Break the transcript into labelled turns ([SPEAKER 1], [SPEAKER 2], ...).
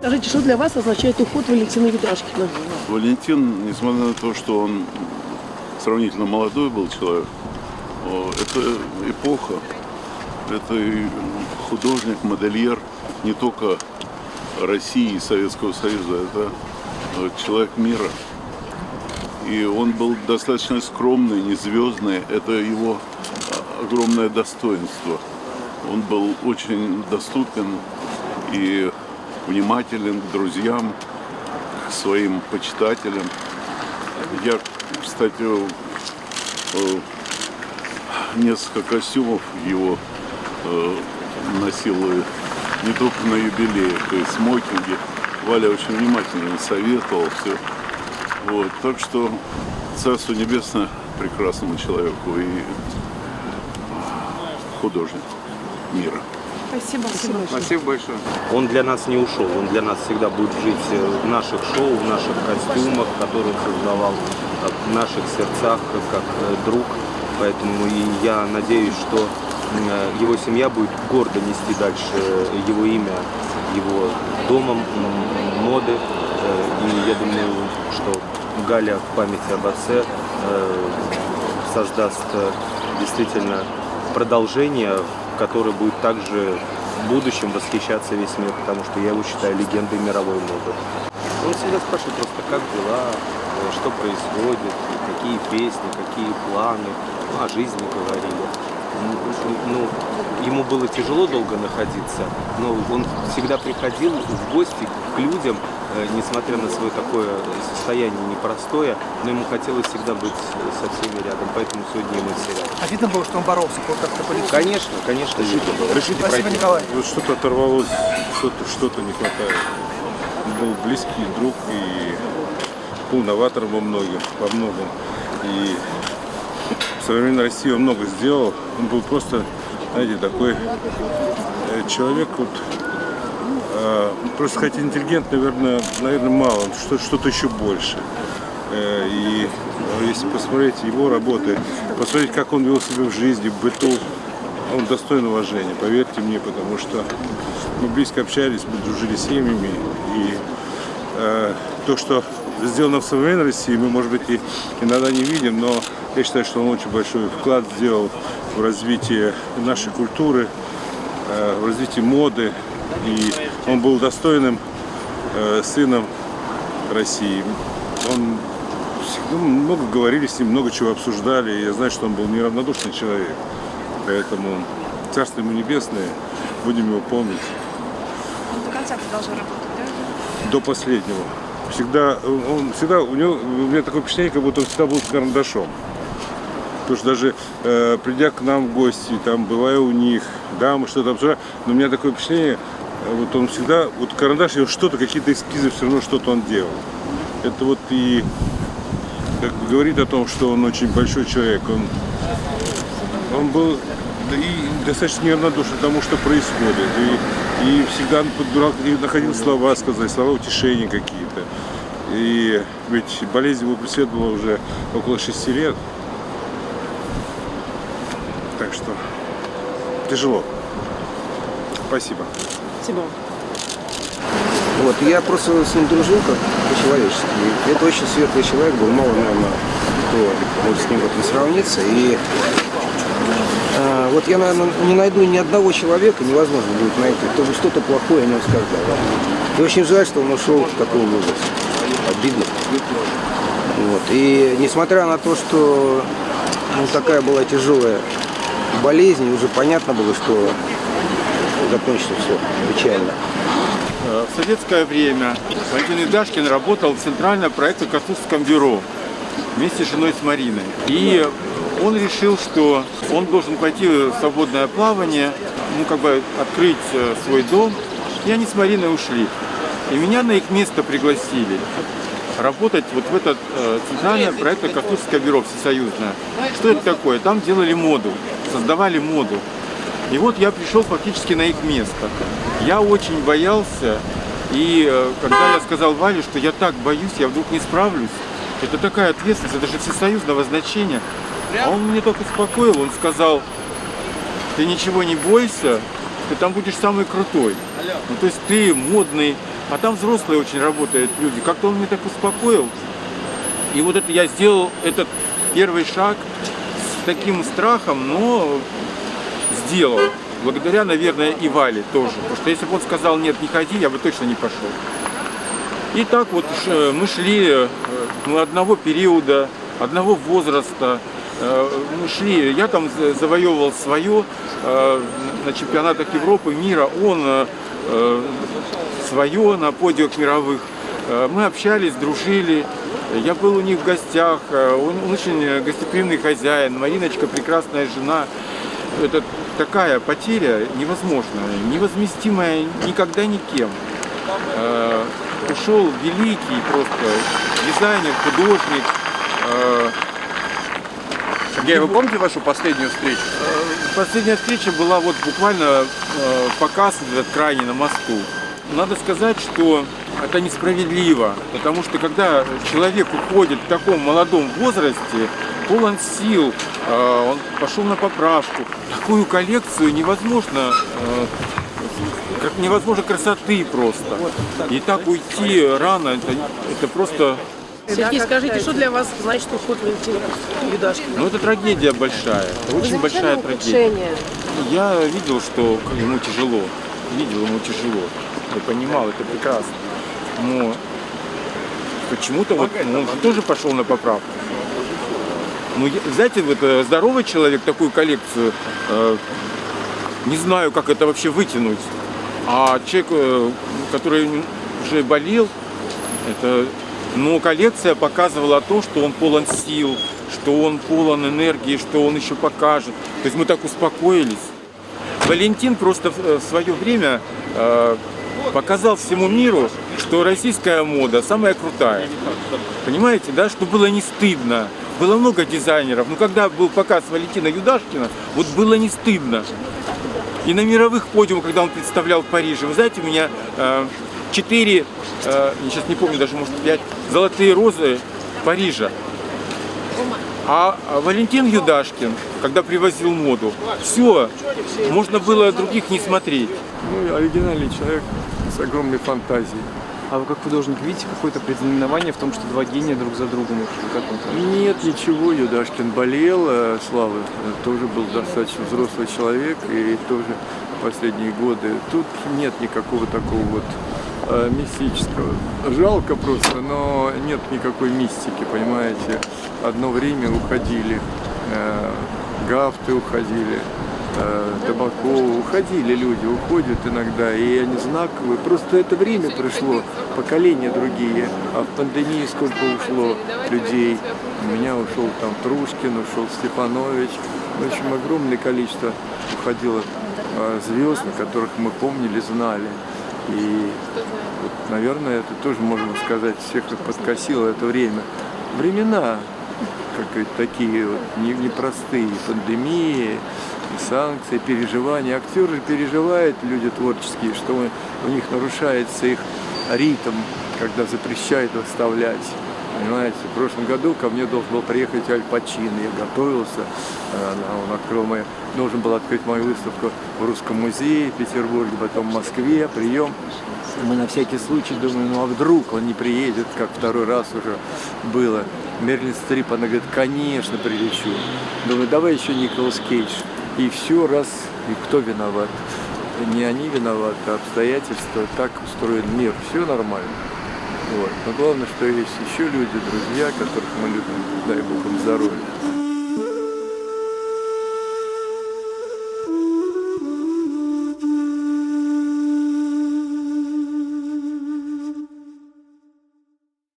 [SPEAKER 1] Скажите, что для вас означает уход Валентина Ведрашкина?
[SPEAKER 2] Валентин, несмотря на то, что он сравнительно молодой был человек, это эпоха, это и художник, модельер не только России и Советского Союза, это человек мира. И он был достаточно скромный, не звездный, это его огромное достоинство. Он был очень доступен и внимателен к друзьям, к своим почитателям. Я, кстати, несколько костюмов его носил не только на юбилеях, то есть смокинги. Валя очень внимательно советовал все. Вот. Так что Царство Небесное прекрасному человеку и художнику мира.
[SPEAKER 1] Спасибо.
[SPEAKER 3] Спасибо большое.
[SPEAKER 4] Он для нас не ушел, он для нас всегда будет жить в наших шоу, в наших костюмах, которые он создавал, в наших сердцах, как друг. Поэтому и я надеюсь, что его семья будет гордо нести дальше его имя, его домом моды. И я думаю, что Галя в памяти об отце создаст действительно продолжение, которое будет также в будущем восхищаться весь мир, потому что я его считаю легендой мировой моды. Он всегда спрашивает просто, как дела, что происходит, какие песни, какие планы, о жизни говорили. Ему было тяжело долго находиться, но он всегда приходил в гости к людям, несмотря на свое такое состояние непростое, но ему хотелось всегда быть со всеми рядом, поэтому сегодня ему все рядом.
[SPEAKER 3] А видно было, что он боролся как-то по лицу?
[SPEAKER 4] Конечно. Решите
[SPEAKER 3] Спасибо,
[SPEAKER 4] пройти.
[SPEAKER 3] Николай.
[SPEAKER 5] Вот что-то оторвалось, что-то не хватает. Он был близкий друг и был новатором во многом. И в современной России он много сделал. Он был просто, знаете, такой человек, вот, просто хотя интеллигент, наверное, мало, что-то еще больше. И если посмотреть его работы, посмотреть, как он вел себя в жизни, в быту, он достоин уважения, поверьте мне, потому что мы близко общались, мы дружили с семьями. И то, что сделано в современной России, мы, может быть, и иногда не видим, но я считаю, что он очень большой вклад сделал в развитие нашей культуры, в развитие моды. И он был достойным сыном России. Много говорили с ним, много чего обсуждали. И я знаю, что он был неравнодушный человек. Поэтому Царство ему небесное, будем его помнить.
[SPEAKER 6] Он до конца продолжал работать, да?
[SPEAKER 5] До последнего. У меня такое впечатление, как будто он всегда был с карандашом. Потому что даже придя к нам в гости, там, бывая у них, да, мы что-то обсуждаем, но у меня такое впечатление, вот он всегда, вот карандаш, и что-то, какие-то эскизы, все равно что-то он делал. Это вот и как бы говорит о том, что он очень большой человек. Он был и достаточно неравнодушен тому, что происходит. И всегда подбирал, и находил слова сказать, слова утешения какие-то. И ведь болезнь его преследовала уже около 6 лет. Так что тяжело. Спасибо.
[SPEAKER 1] Спасибо.
[SPEAKER 7] Вот, я просто с ним дружил как по-человечески. Это очень светлый человек был, мало, наверное, кто может с ним в этом сравниться. И вот я, наверное, не найду ни одного человека, невозможно будет найти, кто бы что-то плохое о нем сказал. И очень жаль, что он ушел в такой возраст. Обидно. Вот. И несмотря на то, что такая была тяжелая болезнь, уже понятно было, что закончится все печально.
[SPEAKER 8] В советское время Валентин Ведрашкин работал в Центральном проектно-конструкторском бюро вместе с женой с Мариной. И он решил, что он должен пойти в свободное плавание, открыть свой дом. И они с Мариной ушли. И меня на их место пригласили работать вот в это Центральное проектно-конструкторское бюро всесоюзное. Что это такое? Там делали моду, создавали моду. И вот я пришел фактически на их место. Я очень боялся, и когда я сказал Вале, что я так боюсь, я вдруг не справлюсь, это такая ответственность, это же всесоюзного значения. А он меня так успокоил, он сказал, ты ничего не бойся, ты там будешь самый крутой. Ну, то есть ты модный, а там взрослые очень работают люди. Как-то он меня так успокоил. И вот это я сделал этот первый шаг с таким страхом, но сделал. Благодаря, наверное, и Вале тоже. Потому что если бы он сказал, нет, не ходи, я бы точно не пошел. И так вот мы шли одного периода, одного возраста. Мы шли, я там завоевывал свое на чемпионатах Европы, мира, он свое на подиумах мировых. Мы общались, дружили. Я был у них в гостях, он очень гостеприимный хозяин, Мариночка прекрасная жена. Это такая потеря невозможная, невозместимая никогда никем. Ушел великий просто дизайнер, художник.
[SPEAKER 3] Сергей, вы помните вашу последнюю встречу?
[SPEAKER 8] Последняя встреча была вот буквально показ этот крайний на мосту. Надо сказать, что это несправедливо, потому что когда человек уходит в таком молодом возрасте, полон сил, он пошел на поправку, такую коллекцию невозможно красоты просто. И так уйти рано, это просто...
[SPEAKER 1] Сергей, скажите, что для вас значит уход Валентина Юдашкина?
[SPEAKER 8] Ну, это трагедия большая, это очень большая трагедия. Я видел, что ему тяжело, ему тяжело. Я понимал, это прекрасно. Но почему-то вот он тоже пошел на поправку. Ну, знаете, вот здоровый человек такую коллекцию, не знаю, как это вообще вытянуть. А человек, который уже болел, но коллекция показывала то, что он полон сил, что он полон энергии, что он еще покажет. То есть мы так успокоились. Валентин просто в свое время показал всему миру, что российская мода самая крутая. Понимаете, да, что было не стыдно. Было много дизайнеров, но когда был показ Валентина Юдашкина, вот было не стыдно. И на мировых подиумах, когда он представлял в Париже, вы знаете, у меня 4, я сейчас не помню, даже может 5 золотые розы Парижа. А Валентин Юдашкин, когда привозил моду, все, можно было других не смотреть.
[SPEAKER 9] Ну, оригинальный человек с огромной фантазией.
[SPEAKER 3] А вы как художник видите какое-то предзнаменование в том, что два гения друг за другом ушли? Как он там?
[SPEAKER 9] Нет, ничего, Юдашкин болел, Слава тоже был достаточно взрослый человек и тоже последние годы. Тут нет никакого такого вот мистического. Жалко просто, но нет никакой мистики, понимаете. Одно время уходили, Гафты уходили, Табакова, уходили люди, уходят иногда, и они знаковые. Просто это время пришло, поколения другие, а в пандемии сколько ушло людей. У меня ушел там Трушкин, ушел Степанович. В общем, огромное количество уходило звезд, на которых мы помнили, знали. И, вот, наверное, это тоже, можно сказать, всех подкосило это время. Времена, как говорить, такие вот непростые, пандемии, санкции, переживания. Актеры переживают, люди творческие, что у них нарушается их ритм, когда запрещают выставлять. Понимаете, в прошлом году ко мне должен был приехать Аль Пачино, я готовился, он должен был открыть мою выставку в Русском музее в Петербурге, потом в Москве, прием. Мы на всякий случай думаем, ну а вдруг он не приедет, как второй раз уже было. Мерлин Стрип, она говорит, конечно, прилечу. Думаю, давай еще Николас Кейдж. И все раз, и кто виноват? Не они виноваты, а обстоятельства, так устроен мир, все нормально. Вот. Но главное, что есть еще люди, друзья, которых мы любим, дай Бог им здоровья.